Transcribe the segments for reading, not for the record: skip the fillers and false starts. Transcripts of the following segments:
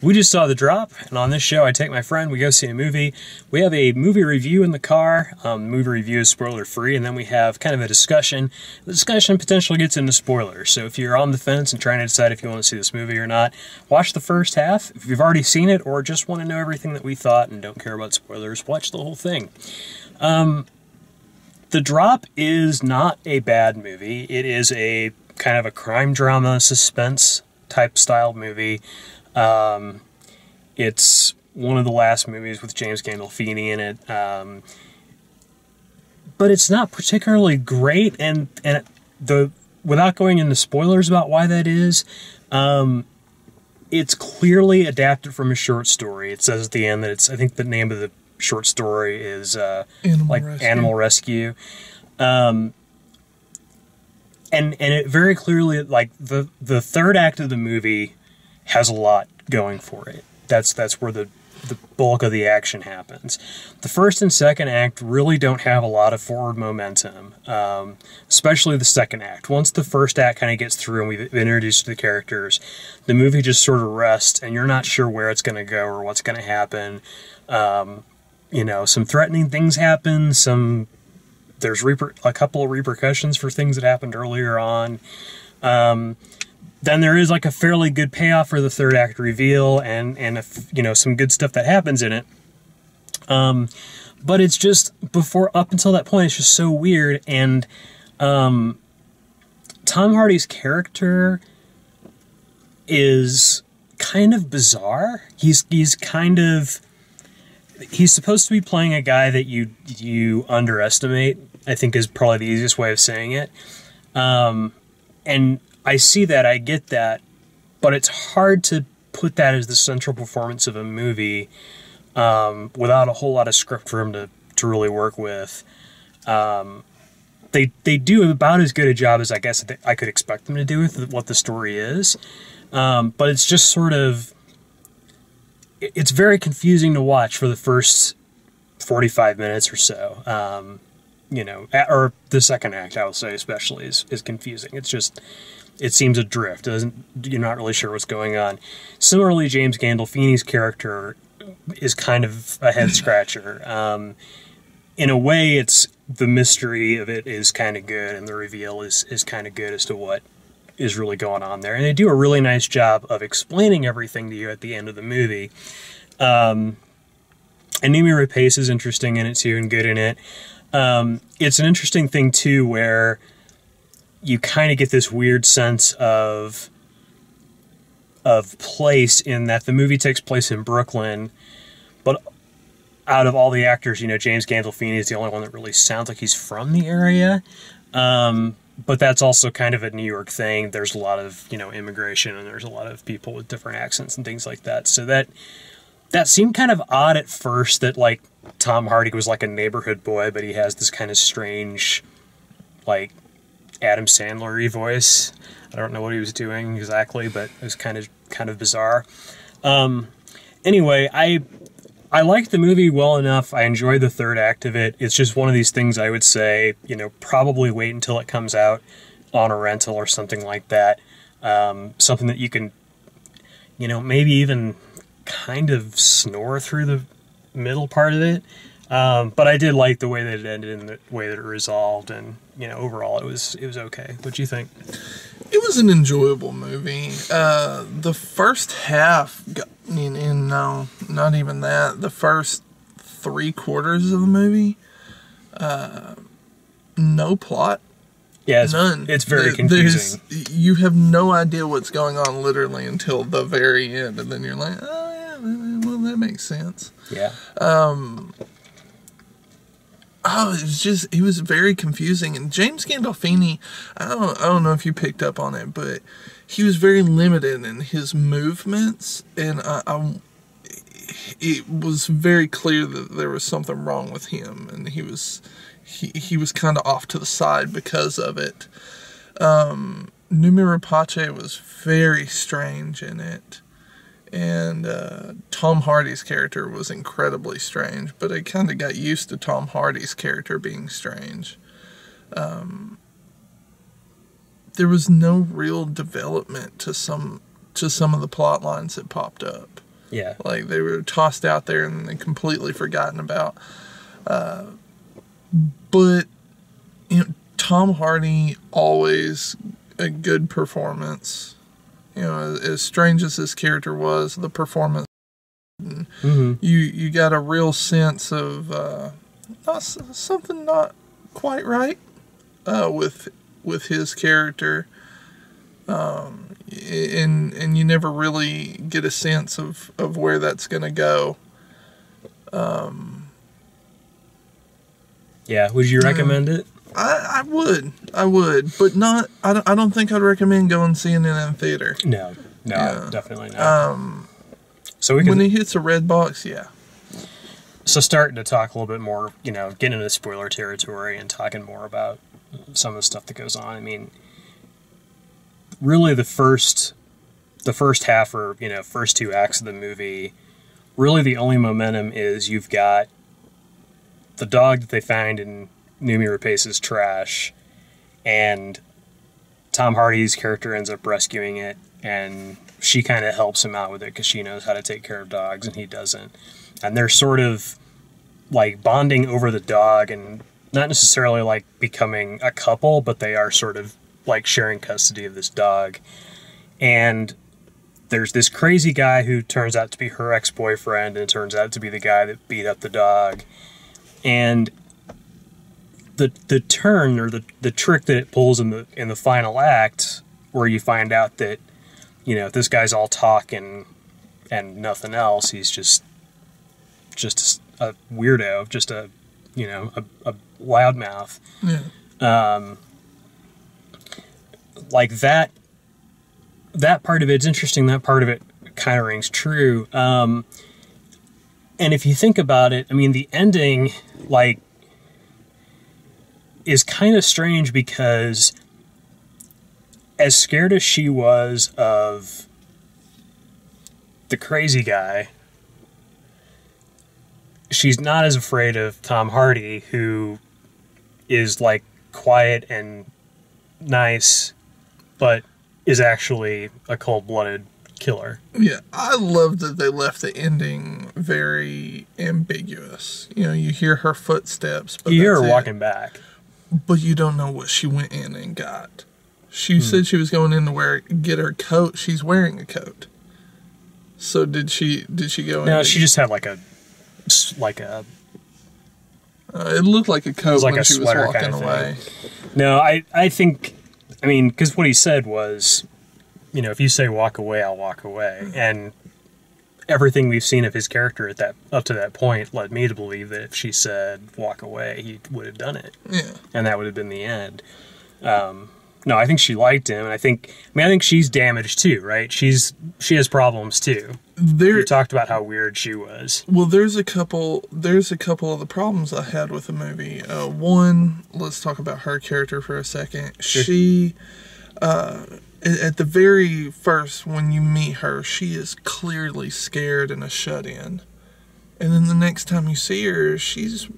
We just saw The Drop, and on this show I take my friend, we go see a movie. We have a movie review in the car. Movie review is spoiler free, and then we have kind of a discussion. The discussion potentially gets into spoilers, so if you're on the fence and trying to decide if you want to see this movie or not, watch the first half. If you've already seen it or just want to know everything that we thought and don't care about spoilers, watch the whole thing. The Drop is not a bad movie. It is a kind of a crime drama suspense type style movie. It's one of the last movies with James Gandolfini in it, but it's not particularly great. And without going into spoilers about why that is, it's clearly adapted from a short story. It says at the end that I think the name of the short story is Animal Rescue. And it very clearly, like, the third act of the movie has a lot going for it. That's where the bulk of the action happens. The first and second act really don't have a lot of forward momentum, especially the second act. Once the first act kind of gets through and we've introduced the characters, the movie just sort of rests, and you're not sure where it's going to go or what's going to happen. Some threatening things happen. There's a couple of repercussions for things that happened earlier on. Then there is like a fairly good payoff for the third act reveal and some good stuff that happens in it. But it's just up until that point, it's just so weird. And Tom Hardy's character is kind of bizarre. He's supposed to be playing a guy that you underestimate, I think is probably the easiest way of saying it. And I see that, I get that, but it's hard to put that as the central performance of a movie without a whole lot of script for him to really work with. They do about as good a job as I guess I could expect them to do with what the story is, but it's just sort of... It's very confusing to watch for the first 45 minutes or so. Or the second act, I will say especially, is confusing. It seems adrift. You're not really sure what's going on. Similarly, James Gandolfini's character is kind of a head scratcher. In a way, the mystery of it is kind of good, and the reveal is kind of good as to what is really going on there. And they do a really nice job of explaining everything to you at the end of the movie. And Noomi Rapace is interesting in it too, and good in it. It's an interesting thing too, where you kind of get this weird sense of place in that the movie takes place in Brooklyn, but out of all the actors, James Gandolfini is the only one that really sounds like he's from the area. But that's also kind of a New York thing. There's a lot of, immigration, and there's a lot of people with different accents and things like that. So that seemed kind of odd at first, that, like, Tom Hardy was like a neighborhood boy, but he has this kind of strange, like, Adam Sandler-y voice. I don't know what he was doing exactly, but it was kind of bizarre. Anyway, I liked the movie well enough. I enjoyed the third act of it. It's just one of these things I would say, probably wait until it comes out on a rental or something like that. Something that you can, maybe even kind of snore through the middle part of it. But I did like the way that it ended and the way that it resolved, and overall it was okay. What'd you think? It was an enjoyable movie. The first half, no, not even that. The first 3/4 of the movie, no plot. Yeah, none. It's very confusing. You have no idea what's going on literally until the very end, and then you're like, oh yeah, well that makes sense. Yeah. It was very confusing. And James Gandolfini, I don't know if you picked up on it, but he was very limited in his movements, and it was very clear that there was something wrong with him, and he was kind of off to the side because of it. Noomi Rapace was very strange in it. And Tom Hardy's character was incredibly strange, but I kind of got used to Tom Hardy's character being strange. There was no real development to some of the plot lines that popped up. Yeah. Like, they were tossed out there and then completely forgotten about. But, you know, Tom Hardy, always a good performance. You know, as strange as this character was, the performance, you got a real sense of something not quite right with his character. And you never really get a sense of where that's going to go. Yeah, would you recommend it? I would, but not. I don't think I'd recommend going and seeing it in theater. No, definitely not. So when it hits a red box, yeah. So starting to talk a little bit more, you know, getting into spoiler territory and talking more about some of the stuff that goes on. I mean, really the first half, or, you know, first two acts of the movie, really the only momentum is you've got the dog that they find in Noomi Rapace's trash, and Tom Hardy's character ends up rescuing it, and she kind of helps him out with it because she knows how to take care of dogs and he doesn't. And they're sort of like bonding over the dog, and not necessarily like becoming a couple, but they are sort of like sharing custody of this dog. And there's this crazy guy who turns out to be her ex-boyfriend, and it turns out to be the guy that beat up the dog. And the turn, or the trick that it pulls in the final act, where you find out that, you know, this guy's all talk and nothing else. He's just a weirdo, just a, you know, a loudmouth. Yeah. Like that part of it's interesting. That part of it kind of rings true. And if you think about it, I mean, the ending, like, is kind of strange, because as scared as she was of the crazy guy, she's not as afraid of Tom Hardy, who is like quiet and nice, but is actually a cold-blooded killer. Yeah, I love that they left the ending very ambiguous. You know, you hear her footsteps, but you hear her walking back, but you don't know what she went in and got. She said she was going in to get her coat. She's wearing a coat. So did she go in? No, she just had like a it looked like a coat like when a she was sweater walking kind of away. No, I think, I mean, because what he said was, you know, if you say walk away, I'll walk away. And everything we've seen of his character up to that point led me to believe that if she said walk away, he would have done it. Yeah. And that would have been the end. No, I think she liked him, and I think she's damaged too, right? She has problems too. You talked about how weird she was. Well, there's a couple of the problems I had with the movie. One, let's talk about her character for a second. Sure. She, at the very first, when you meet her, she is clearly scared and a shut-in. And then the next time you see her, she's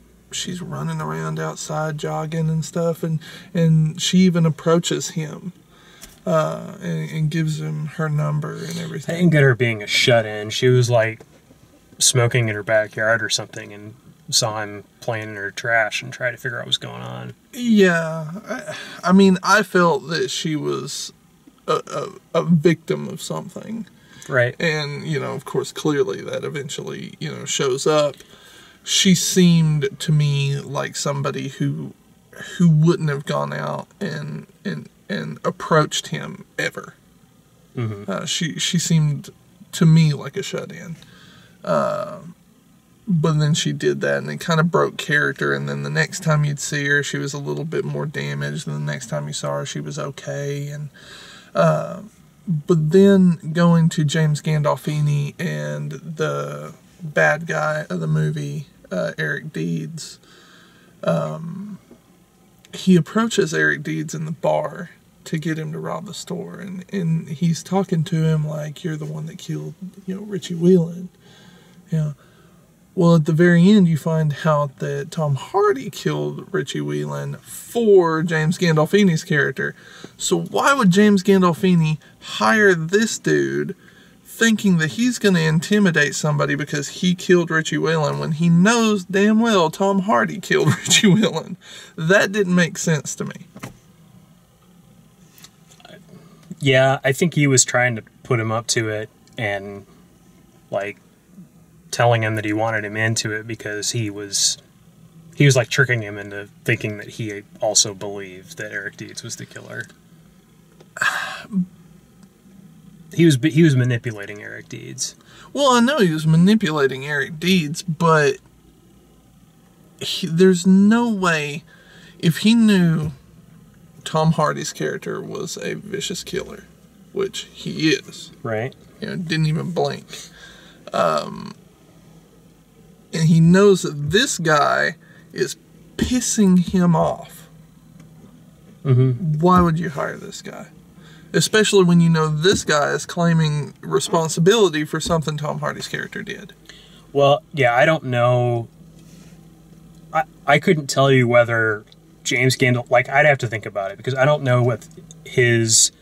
running around outside jogging and stuff, and she even approaches him and gives him her number and everything. I didn't get her being a shut-in. She was like smoking in her backyard or something and saw him playing in her trash and tried to figure out what's going on. Yeah, I mean, I felt that she was a victim of something. Right. And, you know, of course, clearly that eventually, you know, shows up. She seemed to me like somebody who wouldn't have gone out and approached him ever. Mm-hmm. She seemed to me like a shut-in. But then she did that, and it kind of broke character. And then the next time you'd see her, she was a little bit more damaged. And the next time you saw her, she was okay. And but then going to James Gandolfini and the bad guy of the movie, Eric Deeds, he approaches Eric Deeds in the bar to get him to rob the store, and he's talking to him like, you're the one that killed, you know, Richie Whelan. Yeah. Well, at the very end, you find out that Tom Hardy killed Richie Whelan for James Gandolfini's character. So why would James Gandolfini hire this dude thinking that he's going to intimidate somebody because he killed Richie Whelan when he knows damn well Tom Hardy killed Richie Whelan. That didn't make sense to me. Yeah, I think he was trying to put him up to it and, like, telling him that he wanted him into it because he was like tricking him into thinking that he also believed that Eric Deeds was the killer. He was manipulating Eric Deeds. Well, I know he was manipulating Eric Deeds, but there's no way, if he knew Tom Hardy's character was a vicious killer, which he is. Right. You know, didn't even blink. And he knows that this guy is pissing him off. Mm-hmm. Why would you hire this guy? Especially when you know this guy is claiming responsibility for something Tom Hardy's character did. Well, yeah, I don't know. I couldn't tell you whether James Gandolfini, like, I'd have to think about it because I don't know what his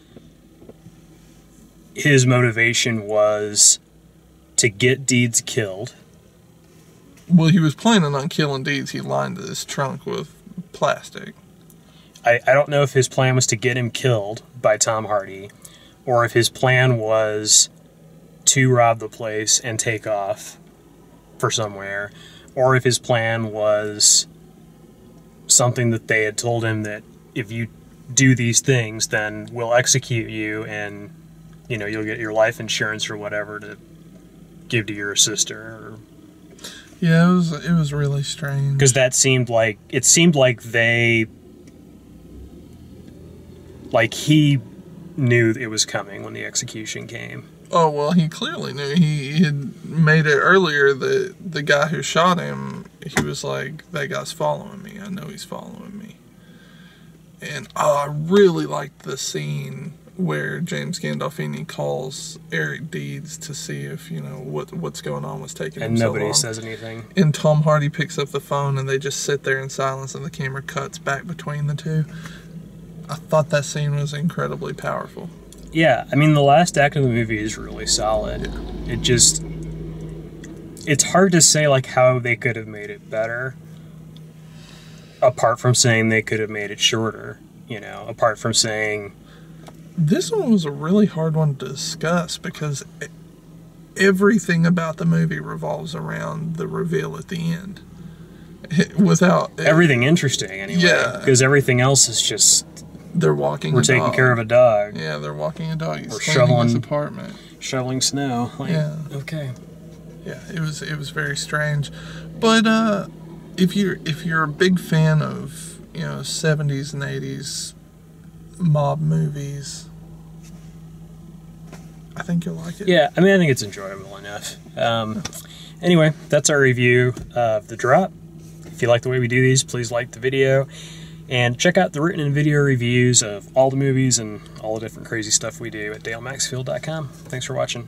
motivation was to get Deeds killed. Well, he was planning on killing Deeds. He lined his trunk with plastic. I don't know if his plan was to get him killed by Tom Hardy, or if his plan was to rob the place and take off for somewhere, or if his plan was something that they had told him that if you do these things, then we'll execute you and, you know, you'll get your life insurance or whatever to give to your sister. Or, yeah, it was really strange. because it seemed like he knew it was coming when the execution came. Oh, well, he clearly knew. He had made it earlier that the guy who shot him, he was like, that guy's following me. I know he's following me. And I really liked the scene where James Gandolfini calls Eric Deeds to see if, you know, what's going on, what's taking him so long. And nobody says anything. And Tom Hardy picks up the phone and they just sit there in silence and the camera cuts back between the two. I thought that scene was incredibly powerful. Yeah, I mean, the last act of the movie is really solid. It's hard to say, like, how they could have made it better, apart from saying they could have made it shorter, you know, apart from saying... This one was a really hard one to discuss because everything about the movie revolves around the reveal at the end. Without... Everything interesting, anyway. Yeah. Because everything else is just... They're walking We're taking care of a dog. Yeah, they're walking a dog. He's We're cleaning his apartment. Shoveling snow. Like, yeah. Okay. Yeah, it was very strange. But if you're a big fan of, you know, 70s and 80s mob movies, I think you'll like it. Yeah, I mean, I think it's enjoyable enough. Anyway, that's our review of The Drop. If you like the way we do these, please like the video. And check out the written and video reviews of all the movies and all the different crazy stuff we do at DaleMaxfield.com. Thanks for watching.